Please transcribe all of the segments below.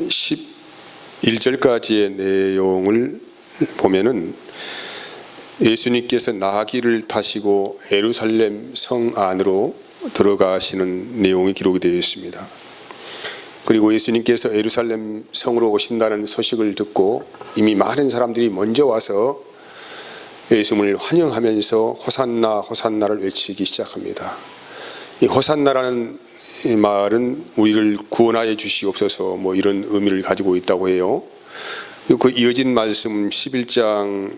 11절까지의 내용을 보면은 예수님께서 나귀를 타시고 예루살렘 성 안으로 들어가시는 내용이 기록이 되어 있습니다. 그리고 예수님께서 예루살렘 성으로 오신다는 소식을 듣고 이미 많은 사람들이 먼저 와서 예수님을 환영하면서 호산나 호산나를 외치기 시작합니다. 이 호산나라는 이 말은 우리를 구원하여 주시옵소서 뭐 이런 의미를 가지고 있다고 해요. 그 이어진 말씀 11장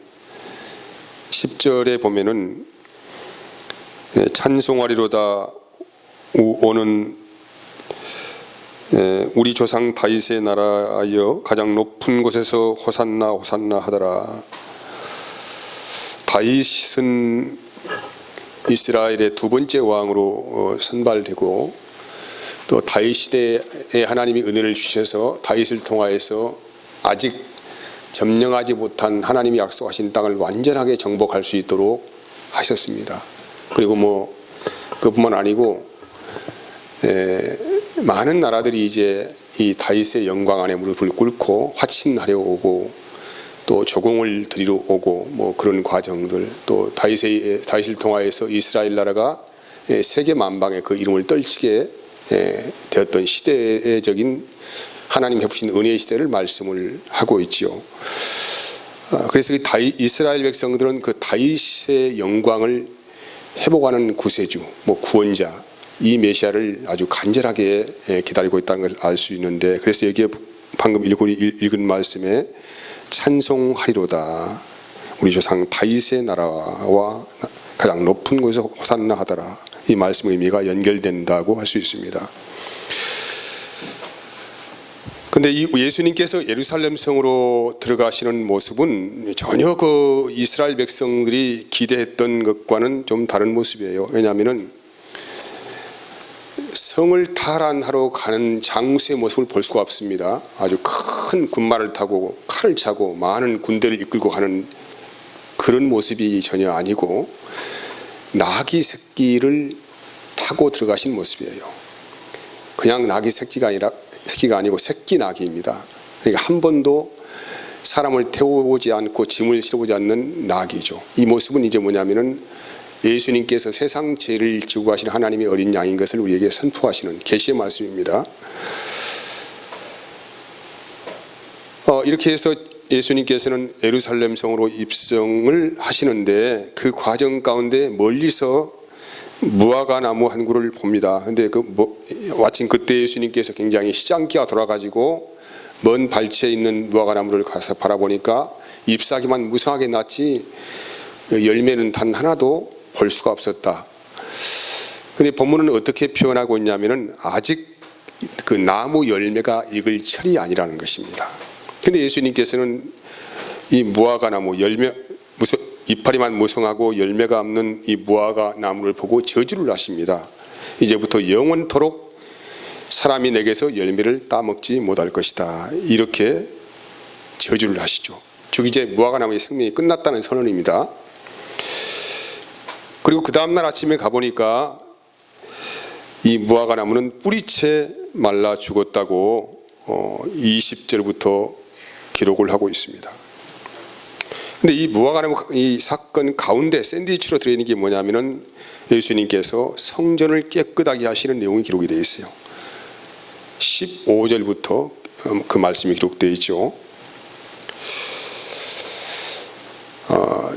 10절에 보면은 찬송하리로다 오는 우리 조상 다윗의 나라여 가장 높은 곳에서 호산나 호산나 하더라. 다윗은 이스라엘의 두 번째 왕으로 선발되고 또 다윗 시대에 하나님이 은혜를 주셔서 다윗을 통하여서 아직 점령하지 못한 하나님이 약속하신 땅을 완전하게 정복할 수 있도록 하셨습니다. 그리고 뭐 그뿐만 아니고 많은 나라들이 이제 이 다윗의 영광 안에 무릎을 꿇고 화친하려 오고 또 조공을 드리러 오고 뭐 그런 과정들, 또 다윗을 통하여서 이스라엘 나라가 세계 만방에 그 이름을 떨치게 되었던 시대적인 하나님 베푸신 은혜의 시대를 말씀을 하고 있지요. 그래서 이스라엘 백성들은 그 다윗의 영광을 회복하는 구세주, 뭐 구원자, 이 메시아를 아주 간절하게 기다리고 있다는 걸 알 수 있는데, 그래서 여기에 방금 읽은 말씀에 찬송하리로다 우리 조상 다윗의 나라와 가장 높은 곳에서 호산나 하더라, 이 말씀의 의미가 연결된다고 할 수 있습니다. 근데 이 예수님께서 예루살렘 성으로 들어가시는 모습은 전혀 그 이스라엘 백성들이 기대했던 것과는 좀 다른 모습이에요. 왜냐하면은 성을 탈환하러 가는 장수의 모습을 볼 수가 없습니다. 아주 큰 군마를 타고 칼을 차고 많은 군대를 이끌고 가는 그런 모습이 전혀 아니고 나귀 새끼를 타고 들어가신 모습이에요. 그냥 나귀 새끼가 아니고 새끼 나귀입니다. 그러니까 한 번도 사람을 태워보지 않고 짐을 실어보지 않는 나귀죠. 이 모습은 이제 뭐냐면은 예수님께서 세상 죄를 지고 가시는 하나님의 어린 양인 것을 우리에게 선포하시는 계시의 말씀입니다. 이렇게 해서 예수님께서는 예루살렘 성으로 입성을 하시는데 그 과정 가운데 멀리서 무화과 나무 한 그루를 봅니다. 근데 마침 그때 예수님께서 굉장히 시장기가 돌아가지고 먼 발치에 있는 무화과 나무를 가서 바라보니까 잎사귀만 무성하게 났지 열매는 단 하나도 볼 수가 없었다. 근데 본문은 어떻게 표현하고 있냐면은 아직 그 나무 열매가 익을 철이 아니라는 것입니다. 근데 예수님께서는 이 무화과 나무 이파리만 무성하고 열매가 없는 이 무화과 나무를 보고 저주를 하십니다. 이제부터 영원토록 사람이 내게서 열매를 따먹지 못할 것이다, 이렇게 저주를 하시죠. 즉 이제 무화과 나무의 생명이 끝났다는 선언입니다. 그리고 그 다음날 아침에 가보니까 이 무화과 나무는 뿌리채 말라 죽었다고 20절부터 기록을 하고 있습니다. 근데 이 무화과 나무 이 사건 가운데 샌드위치로 들어있는 게 뭐냐면은 예수님께서 성전을 깨끗하게 하시는 내용이 기록이 되어 있어요. 15절부터 그 말씀이 기록되어 있죠.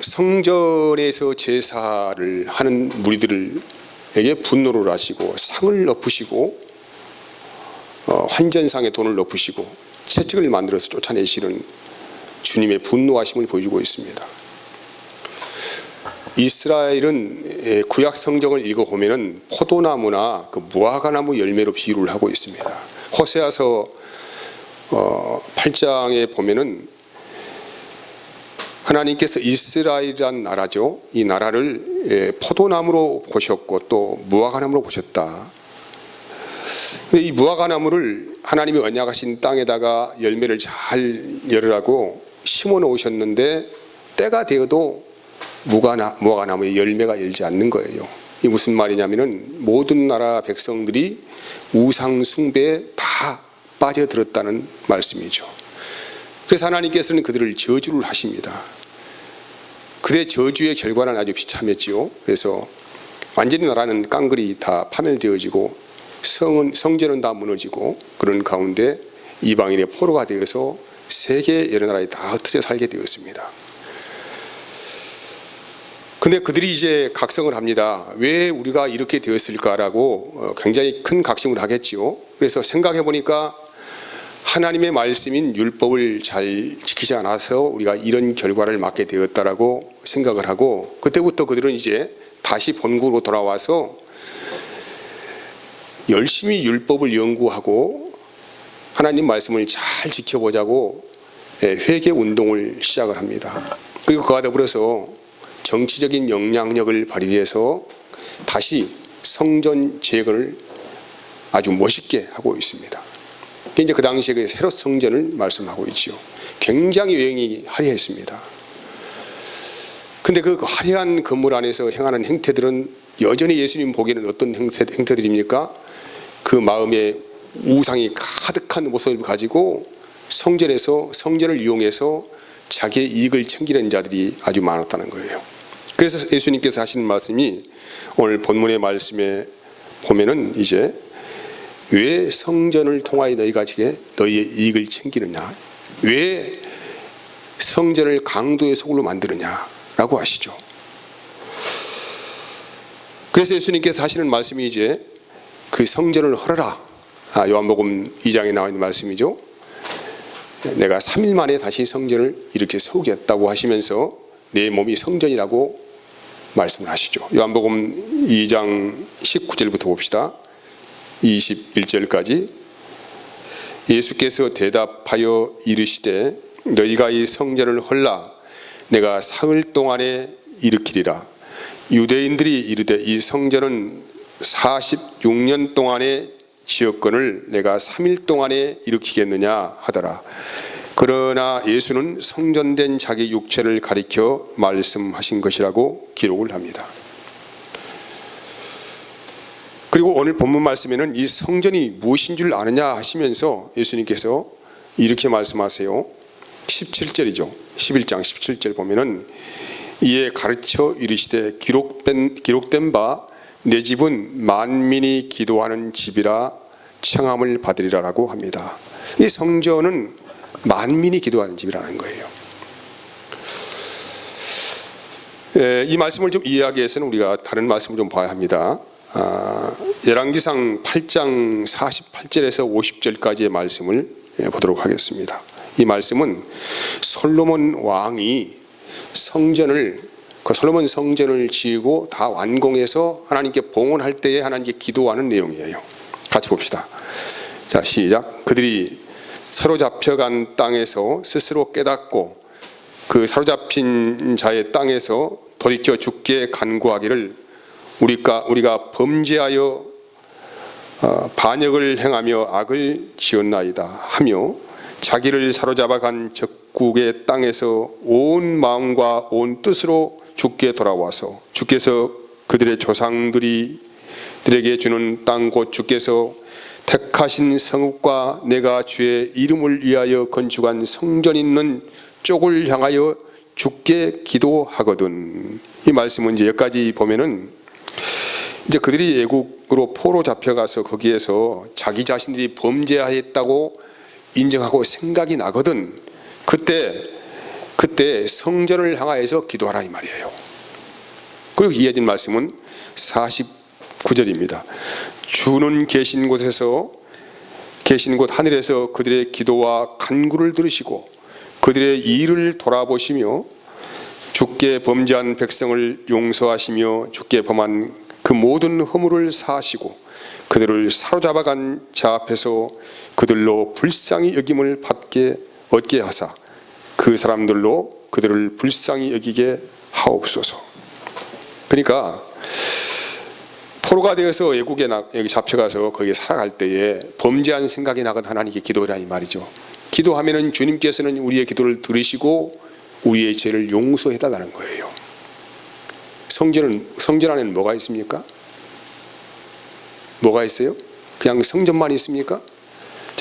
성전에서 제사를 하는 무리들에게 분노를 하시고 상을 엎으시고 환전상에 돈을 엎으시고 채찍을 만들어서 쫓아내시는 주님의 분노하심을 보여주고 있습니다. 이스라엘은 구약 성경을 읽어보면 포도나무나 그 무화과나무 열매로 비유를 하고 있습니다. 호세아서 8장에 보면은 하나님께서 이스라엘이란 나라죠, 이 나라를 포도나무로 보셨고 또 무화과나무로 보셨다. 근데 이 무화과나무를 하나님이 언약하신 땅에다가 열매를 잘 열으라고 심어 놓으셨는데 때가 되어도 무화과나무의 열매가 열지 않는 거예요. 이 무슨 말이냐면은 모든 나라 백성들이 우상 숭배에 다 빠져들었다는 말씀이죠. 그래서 하나님께서는 그들을 저주를 하십니다. 그들의 저주의 결과는 아주 비참했지요. 그래서 완전히 나라는 깡그리 다 파멸되어지고 성전은 다 무너지고 그런 가운데 이방인의 포로가 되어서 세계 여러 나라에 다 흩어져 살게 되었습니다. 근데 그들이 이제 각성을 합니다. 왜 우리가 이렇게 되었을까라고 굉장히 큰 각성을 하겠지요. 그래서 생각해 보니까 하나님의 말씀인 율법을 잘 지키지 않아서 우리가 이런 결과를 맞게 되었다라고 생각을 하고, 그때부터 그들은 이제 다시 본국으로 돌아와서 열심히 율법을 연구하고 하나님 말씀을 잘 지켜보자고 회개 운동을 시작을 합니다. 그리고 그와 더불어서 정치적인 영향력을 발휘해서 다시 성전 재건을 아주 멋있게 하고 있습니다. 이제 그 당시에 그 새로 성전을 말씀하고 있죠. 굉장히 외형이 화려했습니다. 근데 그 화려한 건물 안에서 행하는 행태들은 여전히 예수님 보기에는 어떤 행태들입니까? 그 마음에 우상이 가득한 모습을 가지고 성전을 이용해서 자기의 이익을 챙기는 자들이 아주 많았다는 거예요. 그래서 예수님께서 하시는 말씀이 오늘 본문의 말씀에 보면은 이제 왜 성전을 통하여 너희가 너희의 이익을 챙기느냐, 왜 성전을 강도의 소굴로 만드느냐라고 하시죠. 그래서 예수님께서 하시는 말씀이 이제 그 성전을 헐어라. 요한복음 2장에 나와 있는 말씀이죠. 내가 3일 만에 다시 성전을 이렇게 세우겠다고 하시면서 내 몸이 성전이라고 말씀을 하시죠. 요한복음 2장 19절부터 봅시다. 21절까지. 예수께서 대답하여 이르시되 너희가 이 성전을 헐라 내가 사흘 동안에 일으키리라. 유대인들이 이르되 이 성전은 46년 동안에 지었건을 내가 3일 동안에 일으키겠느냐 하더라. 그러나 예수는 성전된 자기 육체를 가리켜 말씀하신 것이라고 기록을 합니다. 그리고 오늘 본문 말씀에는 이 성전이 무엇인 줄 아느냐 하시면서 예수님께서 이렇게 말씀하세요. 17절이죠. 11장 17절 보면은 이에 가르쳐 이르시되 기록된 바 내 집은 만민이 기도하는 집이라 청함을 받으리라라고 합니다. 이 성전은 만민이 기도하는 집이라는 거예요. 이 말씀을 좀 이해하기 위해서는 우리가 다른 말씀을 좀 봐야 합니다. 열왕기상 8장 48절에서 50절까지의 말씀을 보도록 하겠습니다. 이 말씀은 솔로몬 왕이 솔로몬 성전을 지으고 다 완공해서 하나님께 봉헌할 때에 하나님께 기도하는 내용이에요. 같이 봅시다. 자, 시작. 그들이 사로잡혀간 땅에서 스스로 깨닫고 그 사로잡힌 자의 땅에서 돌이켜 주께 간구하기를 우리가 범죄하여 반역을 행하며 악을 지었나이다 하며 자기를 사로잡아간 적국의 땅에서 온 마음과 온 뜻으로 주께 돌아와서 주께서 그들의 조상들에게 주는 땅 곧 주께서 택하신 성읍과 내가 주의 이름을 위하여 건축한 성전 있는 쪽을 향하여 주께 기도하거든. 이 말씀은 이제 여기까지 보면은 이제 그들이 애국으로 포로 잡혀가서 거기에서 자기 자신들이 범죄하였다고 인정하고 생각이 나거든. 그때 성전을 향하여서 기도하라 이 말이에요. 그리고 이어진 말씀은 49절입니다. 주는 계신 곳 하늘에서 그들의 기도와 간구를 들으시고 그들의 일을 돌아보시며 주께 범죄한 백성을 용서하시며 주께 범한 그 모든 허물을 사하시고 그들을 사로잡아간 자 앞에서 그들로 불쌍히 여김을 얻게 하사 그 사람들로 그들을 불쌍히 여기게 하옵소서. 그러니까 포로가 되어서 외국에 잡혀가서 거기에 살아갈 때에 범죄한 생각이 나거든 하나님께 기도하라 이 말이죠. 기도하면은 주님께서는 우리의 기도를 들으시고 우리의 죄를 용서해달라는 거예요. 성전 안에는 뭐가 있습니까? 뭐가 있어요? 그냥 성전만 있습니까?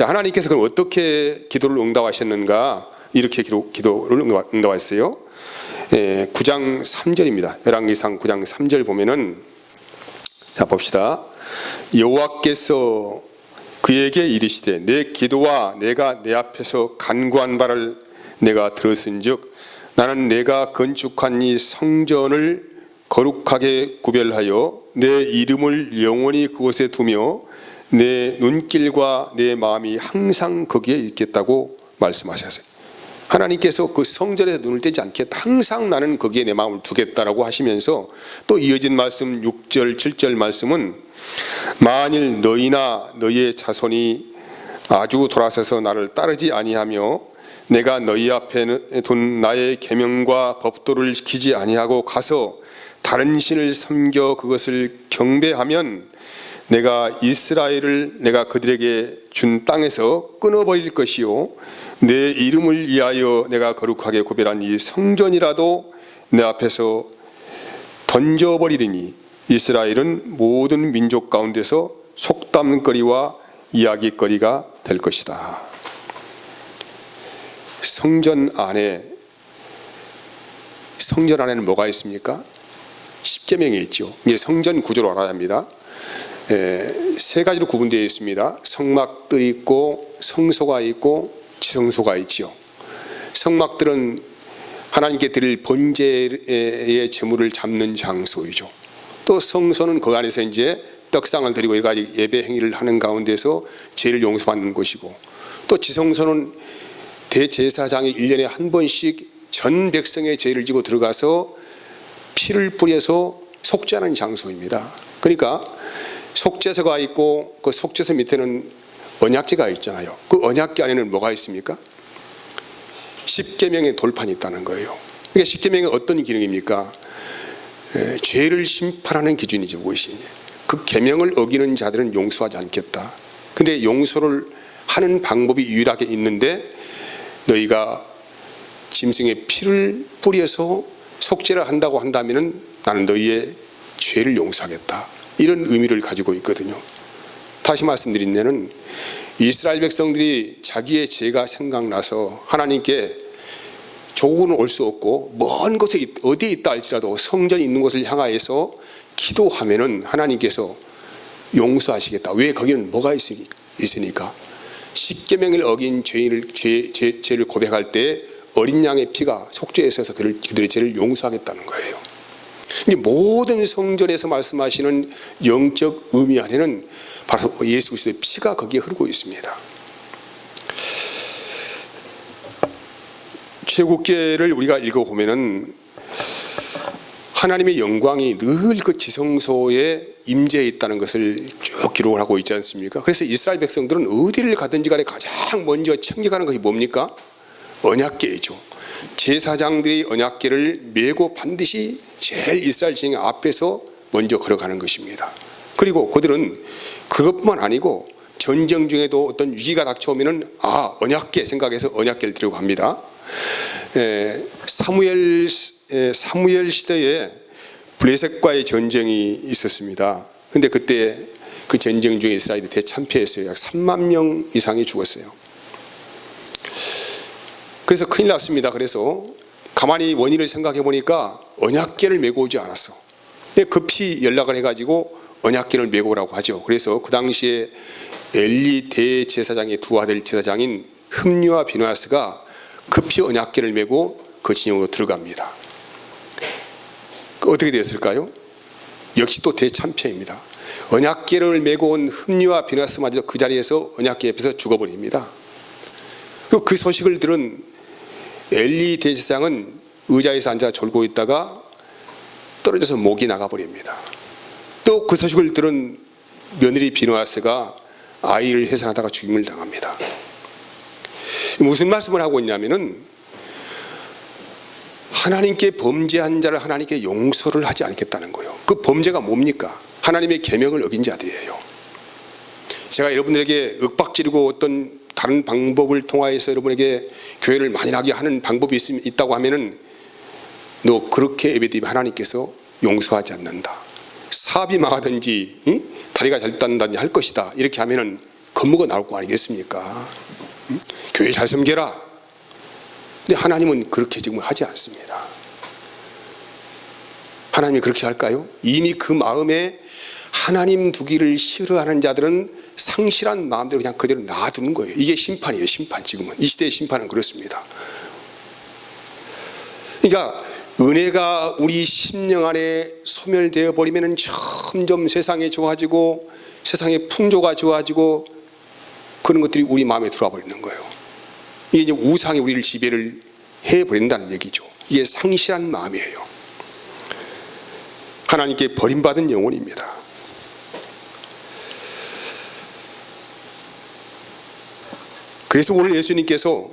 자, 하나님께서 그럼 어떻게 기도를 응답하셨는가? 이렇게 기도를 응답하셨어요. 9장 3절입니다. 열왕기상 9장 3절 보면은, 자 봅시다. 여호와께서 그에게 이르시되 내 기도와 내가 내 앞에서 간구한 바를 내가 들었은즉 나는 내가 건축한 이 성전을 거룩하게 구별하여 내 이름을 영원히 그곳에 두며 내 눈길과 내 마음이 항상 거기에 있겠다고 말씀하셨어요. 하나님께서 그 성전에 눈을 떼지 않겠다, 항상 나는 거기에 내 마음을 두겠다라고 하시면서 또 이어진 말씀 6절 7절 말씀은 만일 너희나 너희의 자손이 아주 돌아서서 나를 따르지 아니하며 내가 너희 앞에 둔 나의 계명과 법도를 지키지 아니하고 가서 다른 신을 섬겨 그것을 경배하면 내가 이스라엘을 내가 그들에게 준 땅에서 끊어버릴 것이요 내 이름을 위하여 내가 거룩하게 구별한 이 성전이라도 내 앞에서 던져버리리니 이스라엘은 모든 민족 가운데서 속담거리와 이야기거리가 될 것이다. 성전 안에는 뭐가 있습니까? 십계명이 있죠. 이게 성전 구조로 알아야 합니다. 세 가지로 구분되어 있습니다. 성막들이 있고 성소가 있고 지성소가 있죠. 성막들은 하나님께 드릴 번제의 제물을 잡는 장소이죠. 또 성소는 그 안에서 이제 떡상을 드리고 여러 가지 예배 행위를 하는 가운데서 죄를 용서받는 곳이고, 또 지성소는 대제사장이 1년에 한 번씩 전 백성의 죄를 지고 들어가서 피를 뿌려서 속죄하는 장소입니다. 그러니까 속죄소가 있고 그 속죄소 밑에는 언약궤가 있잖아요. 그 언약궤 안에는 뭐가 있습니까? 십계명의 돌판이 있다는 거예요. 그러니까 십계명이 어떤 기능입니까? 죄를 심판하는 기준이죠. 그것이. 그 계명을 어기는 자들은 용서하지 않겠다. 근데 용서를 하는 방법이 유일하게 있는데 너희가 짐승의 피를 뿌려서 속죄를 한다고 한다면 나는 너희의 죄를 용서하겠다. 이런 의미를 가지고 있거든요. 다시 말씀드리면은 이스라엘 백성들이 자기의 죄가 생각나서 하나님께 조국은 올 수 없고 먼 곳에 어디에 있다 할지라도 성전이 있는 곳을 향하여서 기도하면은 하나님께서 용서하시겠다. 왜? 거기는 뭐가 있으니까. 십계명을 어긴 죄를 고백할 때 어린 양의 피가 속죄에 있어서 그들의 죄를 용서하겠다는 거예요. 모든 성전에서 말씀하시는 영적 의미 안에는 바로 예수 그리스도의 피가 거기에 흐르고 있습니다. 출애굽기를 우리가 읽어보면은 하나님의 영광이 늘 그 지성소에 임재해 있다는 것을 쭉 기록을 하고 있지 않습니까? 그래서 이스라엘 백성들은 어디를 가든지 간에 가장 먼저 챙겨가는 것이 뭡니까? 언약궤이죠. 제사장들이 언약궤를 메고 반드시 제일 이스라엘 진영 앞에서 먼저 걸어가는 것입니다. 그리고 그들은 그것뿐만 아니고 전쟁 중에도 어떤 위기가 닥쳐오면은 언약궤 생각해서 언약궤를 들고 갑니다. 사무엘 시대에 블레셋과의 전쟁이 있었습니다. 근데 그때 그 전쟁 중에 이스라엘이 대참패했어요. 약 3만 명 이상이 죽었어요. 그래서 큰일 났습니다. 그래서 가만히 원인을 생각해 보니까 언약궤를 메고 오지 않았어. 급히 연락을 해가지고 언약궤를 메고 오라고 하죠. 그래서 그 당시에 엘리 대제사장의 두 아들 제사장인 흠류와 비느하스가 급히 언약궤를 메고 그 진영으로 들어갑니다. 어떻게 되었을까요? 역시 또 대참패입니다. 언약궤를 메고 온 흠류와 비느하스마저 그 자리에서 언약궤 옆에서 죽어버립니다. 그 소식을 들은 엘리 대제사장은 의자에서 앉아 졸고 있다가 떨어져서 목이 나가버립니다. 또 그 소식을 들은 며느리 비느하스가 아이를 해산하다가 죽임을 당합니다. 무슨 말씀을 하고 있냐면은 하나님께 범죄한 자를 하나님께 용서를 하지 않겠다는 거예요. 그 범죄가 뭡니까? 하나님의 계명을 어긴 자들이에요. 제가 여러분들에게 윽박지르고 어떤 다른 방법을 통하여서 여러분에게 교회를 만연하게 하는 방법이 있다고 하면은 너 그렇게 예배드리면 하나님께서 용서하지 않는다. 사업이 망하든지 다리가 잘 닿는다든지 할 것이다. 이렇게 하면은 건모가 나올 거 아니겠습니까? 교회 잘 섬겨라. 근데 하나님은 그렇게 지금 하지 않습니다. 하나님이 그렇게 할까요? 이미 그 마음에 하나님 두기를 싫어하는 자들은 상실한 마음대로 그냥 그대로 놔두는 거예요. 이게 심판이에요. 심판. 지금은 이 시대의 심판은 그렇습니다. 그러니까 은혜가 우리 심령 안에 소멸되어 버리면 점점 세상이 좋아지고 세상의 풍조가 좋아지고 그런 것들이 우리 마음에 들어와 버리는 거예요. 이게 이제 우상이 우리를 지배를 해버린다는 얘기죠. 이게 상실한 마음이에요. 하나님께 버림받은 영혼입니다. 그래서 오늘 예수님께서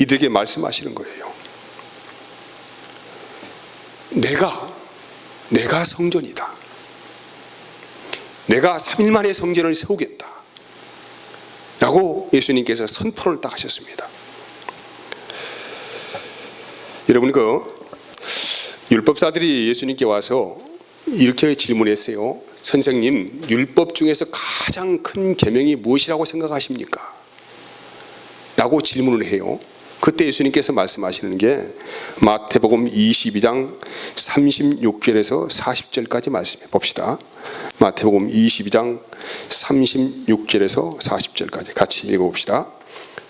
이들에게 말씀하시는 거예요. 내가 성전이다. 내가 3일 만에 성전을 세우겠다. 라고 예수님께서 선포를 딱 하셨습니다. 여러분, 율법사들이 예수님께 와서 이렇게 질문했어요. 선생님, 율법 중에서 가장 큰 계명이 무엇이라고 생각하십니까? 라고 질문을 해요. 그때 예수님께서 말씀하시는 게 마태복음 22장 36절에서 40절까지 말씀해 봅시다. 마태복음 22장 36절에서 40절까지 같이 읽어봅시다.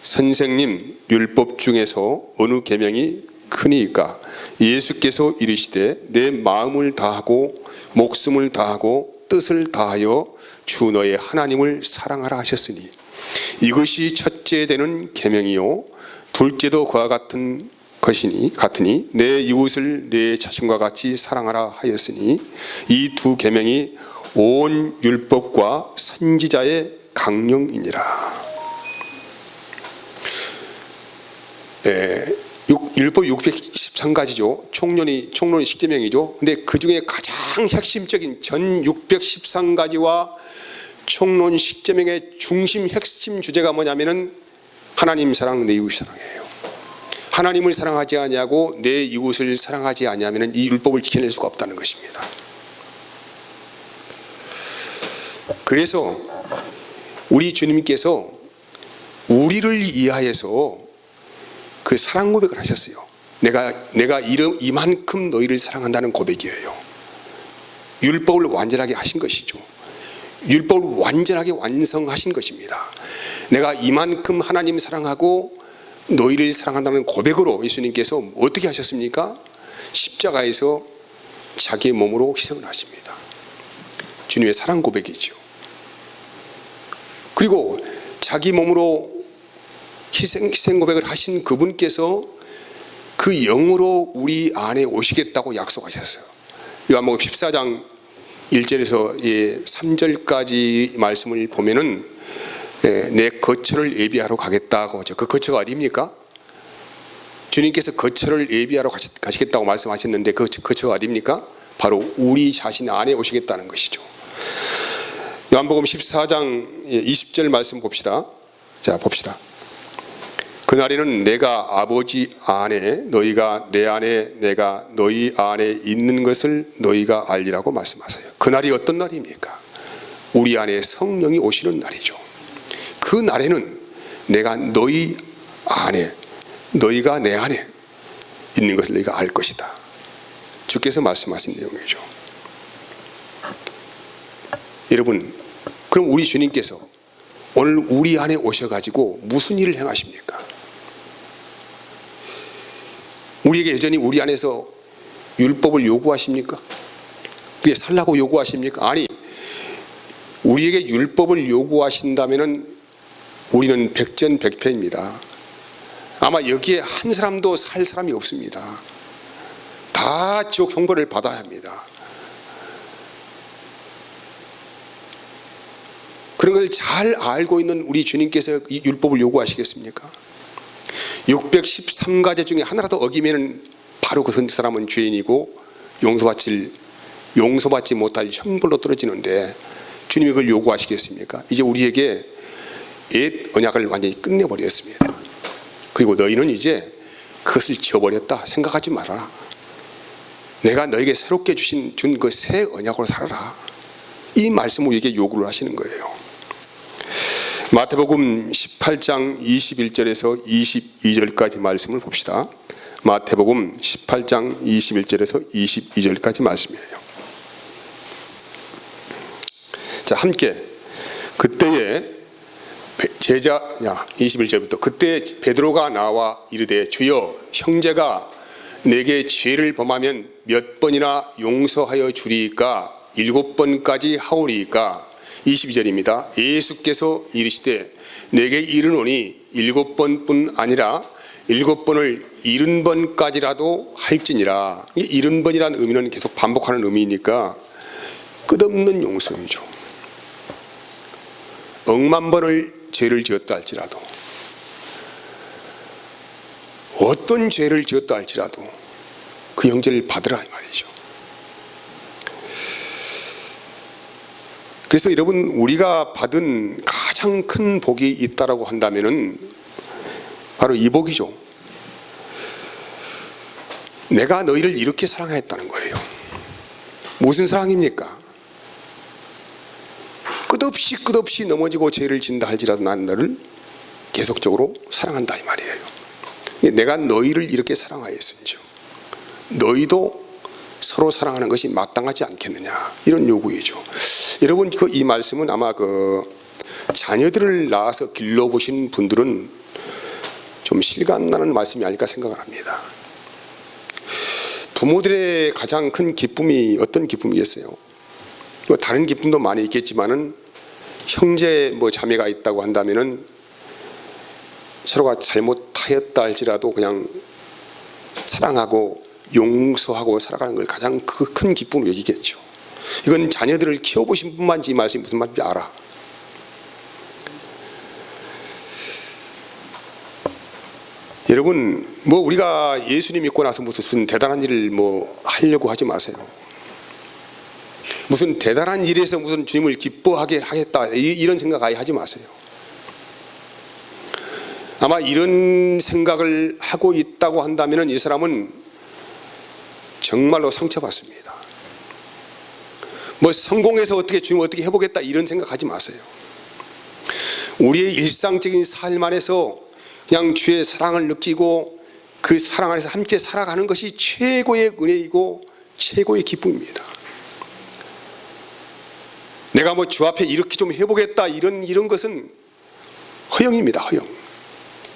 선생님, 율법 중에서 어느 계명이 크니까? 예수께서 이르시되 내 마음을 다하고 목숨을 다하고 뜻을 다하여 주 너의 하나님을 사랑하라 하셨으니 이것이 첫째 되는 계명이요 둘째도 그와 같은 것이니 같으니 내 이웃을 내 자신과 같이 사랑하라 하였으니 이 두 계명이 온 율법과 선지자의 강령이니라. 율법 613가지죠. 총론이 10계명이죠. 근데 그 중에 가장 핵심적인 전 613가지와 총론 10계명의 중심 핵심 주제가 뭐냐면은 하나님 사랑, 내 이웃 사랑이에요. 하나님을 사랑하지 아니하고 내 이웃을 사랑하지 아니하면은 이 율법을 지켜낼 수가 없다는 것입니다. 그래서 우리 주님께서 우리를 위하여서 그 사랑 고백을 하셨어요. 내가 이만큼 너희를 사랑한다는 고백이에요. 율법을 완전하게 하신 것이죠. 율법을 완전하게 완성하신 것입니다. 내가 이만큼 하나님 사랑하고 너희를 사랑한다는 고백으로 예수님께서 어떻게 하셨습니까? 십자가에서 자기의 몸으로 희생을 하십니다. 주님의 사랑 고백이죠. 그리고 자기 몸으로 희생 고백을 하신 그분께서 그 영으로 우리 안에 오시겠다고 약속하셨어요. 요한복음 14장 1절에서 3절까지 말씀을 보면은 내 거처를 예비하러 가겠다고 하죠. 그 거처가 어디입니까? 주님께서 거처를 예비하러 가시겠다고 말씀하셨는데 그 거처가 어디입니까? 바로 우리 자신 안에 오시겠다는 것이죠. 요한복음 14장 20절 말씀 봅시다. 자, 봅시다. 그날에는 내가 아버지 안에 너희가 내 안에 내가 너희 안에 있는 것을 너희가 알리라고 말씀하세요. 그날이 어떤 날입니까? 우리 안에 성령이 오시는 날이죠. 그 날에는 내가 너희 안에 너희가 내 안에 있는 것을 너희가 알 것이다. 주께서 말씀하신 내용이죠. 여러분, 그럼 우리 주님께서 오늘 우리 안에 오셔가지고 무슨 일을 행하십니까? 우리에게 여전히 우리 안에서 율법을 요구하십니까? 그게 살라고 요구하십니까? 아니, 우리에게 율법을 요구하신다면은 우리는 백전백패입니다. 아마 여기에 한 사람도 살 사람이 없습니다. 다 지옥 형벌을 받아야 합니다. 그런 걸 잘 알고 있는 우리 주님께서 이 율법을 요구하시겠습니까? 613가지 중에 하나라도 어기면 바로 그 사람은 죄인이고 용서받지 못할 형벌로 떨어지는데 주님이 그걸 요구하시겠습니까? 이제 우리에게 옛 언약을 완전히 끝내버렸습니다. 그리고 너희는 이제 그것을 지워버렸다 생각하지 말아라. 내가 너에게 새롭게 준 그 새 언약으로 살아라. 이 말씀을 우리에게 요구를 하시는 거예요. 마태복음 18장 21절에서 22절까지 말씀을 봅시다. 마태복음 18장 21절에서 22절까지 말씀이에요. 자, 함께 그때에 제자 21절부터 그때 베드로가 나와 이르되 주여 형제가 내게 죄를 범하면 몇 번이나 용서하여 주리이까 7번까지 하오리이까. 22절입니다. 예수께서 이르시되 내게 이르노니 7번뿐 아니라 7번을 70번까지라도 할지니라. 70번이라는 의미는 계속 반복하는 의미니까 끝없는 용서이죠. 억만 번을 죄를 지었다 할지라도, 어떤 죄를 지었다 할지라도 그 형제를 받으라 이 말이죠. 그래서 여러분, 우리가 받은 가장 큰 복이 있다라고 한다면은 바로 이 복이죠. 내가 너희를 이렇게 사랑했다는 거예요. 무슨 사랑입니까? 끝없이 넘어지고 죄를 진다 할지라도 난 너를 계속적으로 사랑한다 이 말이에요. 내가 너희를 이렇게 사랑하였은즉 너희도 서로 사랑하는 것이 마땅하지 않겠느냐, 이런 요구이죠. 여러분, 이 말씀은 아마 자녀들을 낳아서 길러보신 분들은 좀 실감나는 말씀이 아닐까 생각을 합니다. 부모들의 가장 큰 기쁨이 어떤 기쁨이겠어요? 다른 기쁨도 많이 있겠지만은 형제 자매가 있다고 한다면은 서로가 잘못하였다 할지라도 그냥 사랑하고 용서하고 살아가는 걸 가장 큰 기쁨으로 여기겠죠. 이건 자녀들을 키워보신 분만지 이 말씀이 무슨 말인지 알아. 여러분, 우리가 예수님 믿고 나서 무슨 대단한 일을 하려고 하지 마세요. 무슨 대단한 일에서 무슨 주님을 기뻐하게 하겠다 이런 생각 아예 하지 마세요. 아마 이런 생각을 하고 있다고 한다면 이 사람은 정말로 상처받습니다. 성공해서 주님 어떻게 해보겠다 이런 생각하지 마세요. 우리의 일상적인 삶 안에서 그냥 주의 사랑을 느끼고 그 사랑 안에서 함께 살아가는 것이 최고의 은혜이고 최고의 기쁨입니다. 내가 주 앞에 이렇게 좀 해보겠다 이런 것은 허영입니다. 허영.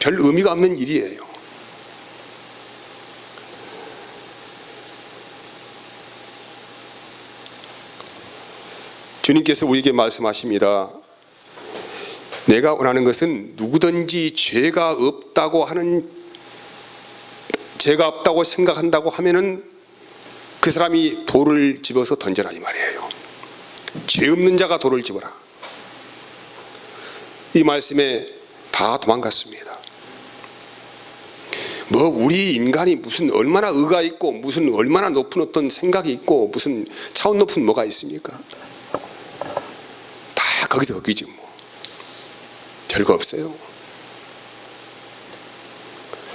별 의미가 없는 일이에요. 주님께서 우리에게 말씀하십니다. 내가 원하는 것은 누구든지 죄가 없다고 생각한다고 하면은 그 사람이 돌을 집어서 던져라 이 말이에요. 죄 없는 자가 돌을 집어라. 이 말씀에 다 도망갔습니다. 우리 인간이 무슨 얼마나 의가 있고 무슨 얼마나 높은 어떤 생각이 있고 무슨 차원 높은 뭐가 있습니까? 다 거기지 별거 없어요.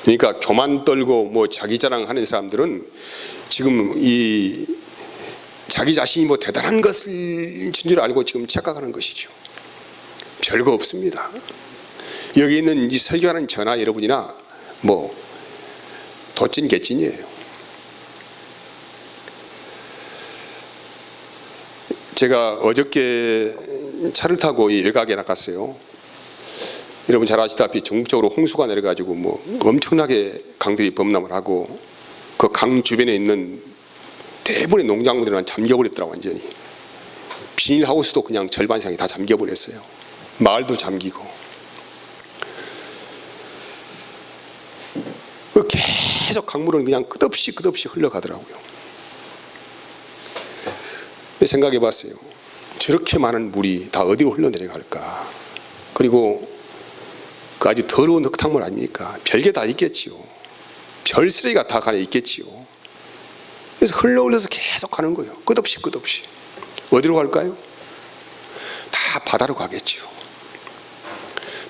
그러니까 교만 떨고 자기 자랑하는 사람들은 지금 이 자기 자신이 대단한 것을 준 줄 알고 지금 착각하는 것이죠. 별거 없습니다. 여기 있는 이 설교하는 저나 여러분이나 덧진 개찐이에요. 제가 어저께 차를 타고 이 외곽에 나갔어요. 여러분 잘 아시다시피 전국적으로 홍수가 내려가지고 엄청나게 강들이 범람을 하고 그 강 주변에 있는 대부분의 농작물들은 잠겨버렸더라고. 완전히 비닐하우스도 그냥 절반 이상이 다 잠겨버렸어요. 마을도 잠기고. 계속 강물은 그냥 끝없이 흘러가더라고요. 생각해 봤어요. 저렇게 많은 물이 다 어디로 흘러내려갈까? 그리고 그 아주 더러운 흙탕물 아닙니까? 별게 다 있겠지요. 별 쓰레기가 다 가네 있겠지요. 그래서 흘러서 계속 가는 거예요. 끝없이. 어디로 갈까요? 다 바다로 가겠지요.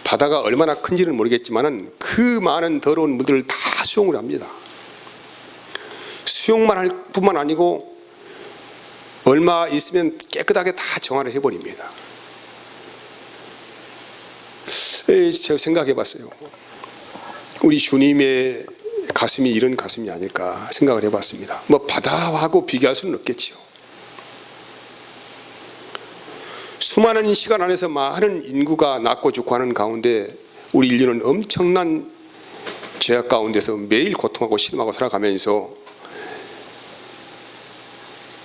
바다가 얼마나 큰지는 모르겠지만은 그 많은 더러운 물들을 다 수용을 합니다. 수용만 할 뿐만 아니고 얼마 있으면 깨끗하게 다 정화를 해버립니다. 제가 생각해 봤어요. 우리 주님의 가슴이 이런 가슴이 아닐까 생각을 해봤습니다. 뭐 바다하고 비교할 수는 없겠지요. 수많은 시간 안에서 많은 인구가 낳고 죽고 하는 가운데 우리 인류는 엄청난 죄악 가운데서 매일 고통하고 신음하고 살아가면서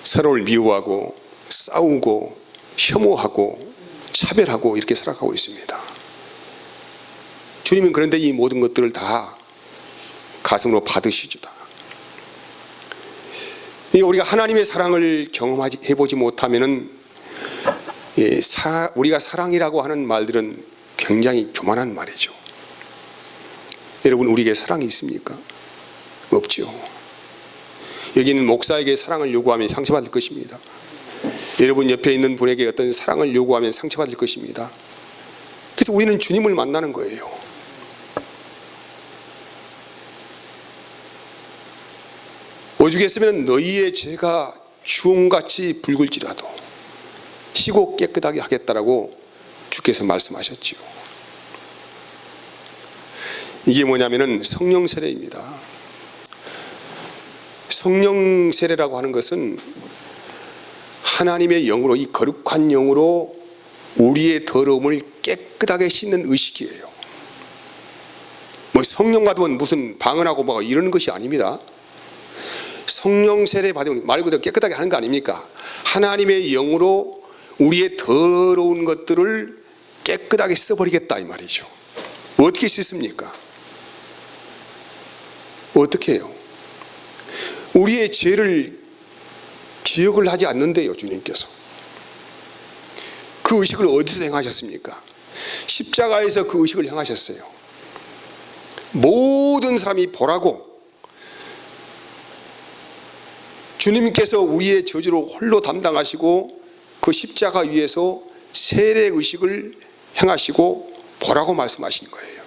서로를 미워하고 싸우고 혐오하고 차별하고 이렇게 살아가고 있습니다. 주님은 그런데 이 모든 것들을 다 가슴으로 받으시죠. 우리가 하나님의 사랑을 경험해보지 못하면은 우리가 사랑이라고 하는 말들은 굉장히 교만한 말이죠. 여러분, 우리에게 사랑이 있습니까? 없죠. 여기는 목사에게 사랑을 요구하면 상처받을 것입니다. 여러분 옆에 있는 분에게 어떤 사랑을 요구하면 상처받을 것입니다. 그래서 우리는 주님을 만나는 거예요. 오죽했으면 너희의 죄가 주홍같이 붉을지라도 희고 깨끗하게 하겠다라고 주께서 말씀하셨지요. 이게 뭐냐면은 성령 세례입니다. 성령 세례라고 하는 것은 하나님의 영으로, 이 거룩한 영으로 우리의 더러움을 깨끗하게 씻는 의식이에요. 뭐 성령 받으면 무슨 방언하고 뭐 이러는 것이 아닙니다. 성령 세례 받으면 말 그대로 깨끗하게 하는 거 아닙니까? 하나님의 영으로 우리의 더러운 것들을 깨끗하게 씻어버리겠다 이 말이죠. 어떻게 씻습니까? 어떻게 해요? 우리의 죄를 기억을 하지 않는데요, 주님께서. 그 의식을 어디서 행하셨습니까? 십자가에서 그 의식을 행하셨어요. 모든 사람이 보라고 주님께서 우리의 저주를 홀로 담당하시고 그 십자가 위에서 세례 의식을 행하시고 보라고 말씀하신 거예요.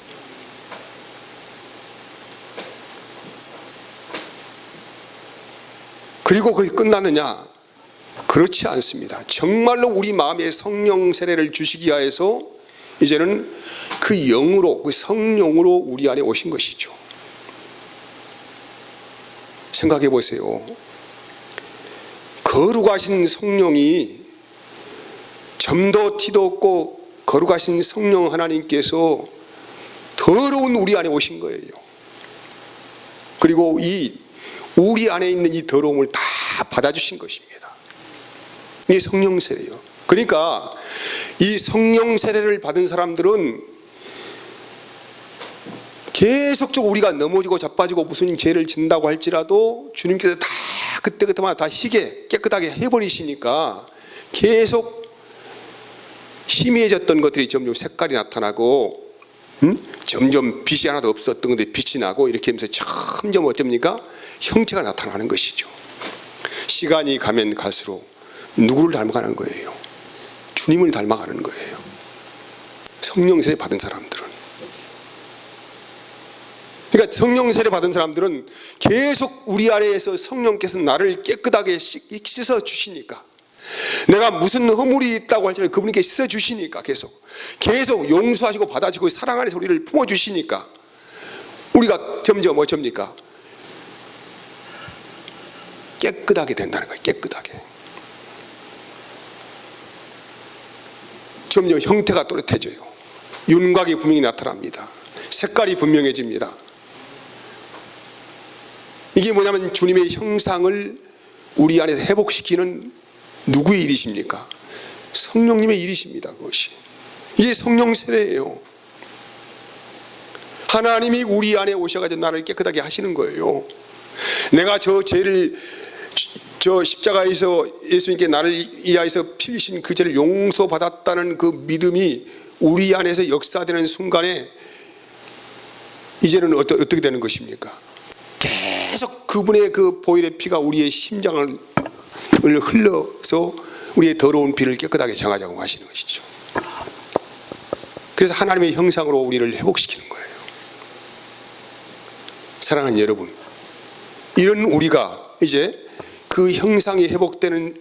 그리고 그게 끝나느냐? 그렇지 않습니다. 정말로 우리 마음에 성령 세례를 주시기 위해서 이제는 그 영으로, 그 성령으로 우리 안에 오신 것이죠. 생각해 보세요. 거룩하신 성령이, 점도 티도 없고 거룩하신 성령 하나님께서 더러운 우리 안에 오신 거예요. 그리고 우리 안에 있는 이 더러움을 다 받아주신 것입니다. 이게 성령 세례예요. 그러니까 이 성령 세례를 받은 사람들은 계속적으로 우리가 넘어지고 자빠지고 무슨 죄를 짓는다고 할지라도 주님께서 다 그때그때마다 다 희게 깨끗하게 해버리시니까 계속 희미해졌던 것들이 점점 색깔이 나타나고 점점 빛이 하나도 없었던 건데 빛이 나고 이렇게 하면서 점점 어쩝니까? 형체가 나타나는 것이죠. 시간이 가면 갈수록 누구를 닮아가는 거예요? 주님을 닮아가는 거예요. 성령 세례 받은 사람들은. 그러니까 성령 세례 받은 사람들은 계속 우리 안에서 성령께서 나를 깨끗하게 씻어 주시니까, 내가 무슨 허물이 있다고 할지라도 그분께 씻어 주시니까 계속 용서하시고 받아주고 사랑 안에서 우리를 품어 주시니까 우리가 점점 어쩝니까? 깨끗하게 된다는 거예요. 깨끗하게. 점점 형태가 또렷해져요. 윤곽이 분명히 나타납니다. 색깔이 분명해집니다. 이게 뭐냐면 주님의 형상을 우리 안에서 회복시키는 누구의 일이십니까? 성령님의 일이십니다. 그것이. 이게 성령 세례예요. 하나님이 우리 안에 오셔가지고 나를 깨끗하게 하시는 거예요. 내가 저 죄를, 저 십자가에서 예수님께 나를 위하여서 피우신 그 죄를 용서받았다는 그 믿음이 우리 안에서 역사되는 순간에 이제는 어떻게 되는 것입니까? 계속 그분의 그 보혈의 피가 우리의 심장을 흘러서 우리의 더러운 피를 깨끗하게 정하자고 하시는 것이죠. 그래서 하나님의 형상으로 우리를 회복시키는 거예요. 사랑하는 여러분, 이런 우리가 이제 그 형상이 회복되면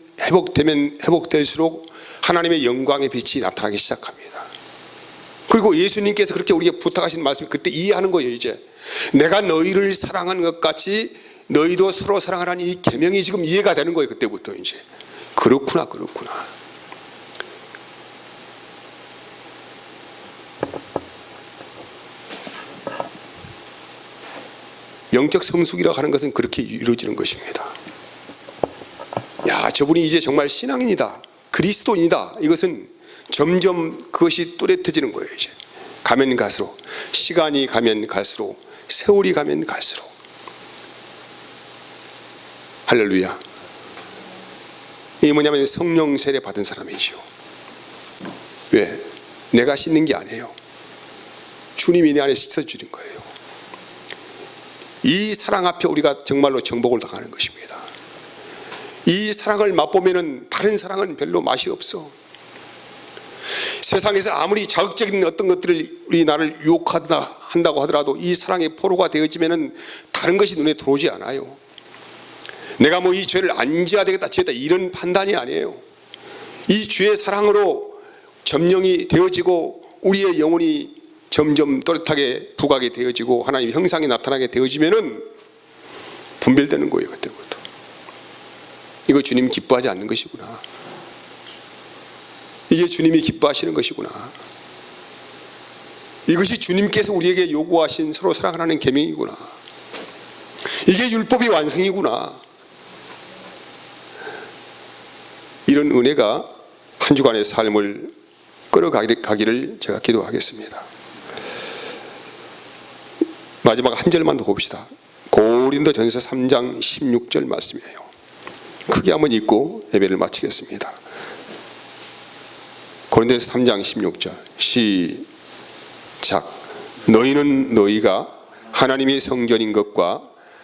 회복될수록 하나님의 영광의 빛이 나타나기 시작합니다. 그리고 예수님께서 그렇게 우리에게 부탁하신 말씀 그때 이해하는 거예요. 이제 내가 너희를 사랑하는 것 같이 너희도 서로 사랑하라는 이 계명이 지금 이해가 되는 거예요. 그때부터 이제 그렇구나. 영적 성숙이라고 하는 것은 그렇게 이루어지는 것입니다. 야, 저분이 이제 정말 신앙인이다, 그리스도인이다. 이것은 점점 그것이 뚜렷해지는 거예요. 이제 가면 갈수록, 시간이 가면 갈수록, 세월이 가면 갈수록. 할렐루야. 이게 뭐냐면 성령 세례 받은 사람이죠. 왜? 내가 씻는 게 아니에요. 주님이 내 안에 씻어주는 거예요. 이 사랑 앞에 우리가 정말로 정복을 당하는 것입니다. 이 사랑을 맛보면은 다른 사랑은 별로 맛이 없어. 세상에서 아무리 자극적인 어떤 것들이 나를 유혹한다고 하더라도 이 사랑의 포로가 되어지면은 다른 것이 눈에 들어오지 않아요. 내가 뭐 이 죄를 안 지어야 되겠다, 지었다, 이런 판단이 아니에요. 이 주의 사랑으로 점령이 되어지고 우리의 영혼이 점점 또렷하게 부각이 되어지고 하나님의 형상이 나타나게 되어지면은 분별되는 거예요. 그때부터 이거 주님 기뻐하지 않는 것이구나, 이게 주님이 기뻐하시는 것이구나, 이것이 주님께서 우리에게 요구하신 서로 사랑하는 계명이구나, 이게 율법의 완성이구나. 이런 은혜가 한 주간의 삶을 끌어가기를 제가 기도하겠습니다. 마지막 한 절만 더 봅시다. 고린도전서 3장 16절 말씀이에요. 크게 한번 읽고 예배를 마치겠습니다. 고린도전서 3장 16절 시작. 너희는 너희가 하나님의 성전인 것과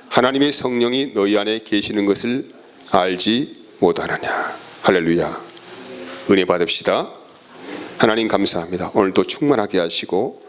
하나님의 성령이 너희 안에 계시는 것을 알지 못하느냐. 할렐루야. 은혜 받읍시다. 하나님 감사합니다. 오늘도 충만하게 하시고